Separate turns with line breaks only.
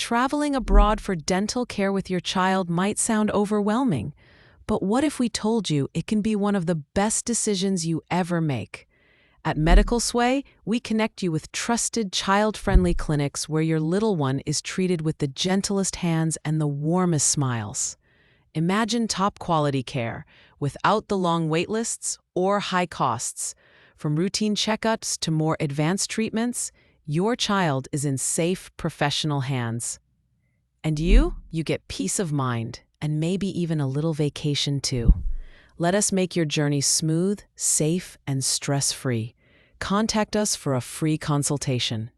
traveling abroad for dental care with your child might sound overwhelming, but what if we told you it can be one of the best decisions you ever make? At Medical Sway, we connect you with trusted, child-friendly clinics where your little one is treated with the gentlest hands and the warmest smiles. Imagine top-quality care without the long wait lists or high costs. From routine checkups to more advanced treatments, your child is in safe, professional hands. And you get peace of mind and maybe even a little vacation too. Let us make your journey smooth, safe, and stress-free. Contact us for a free consultation.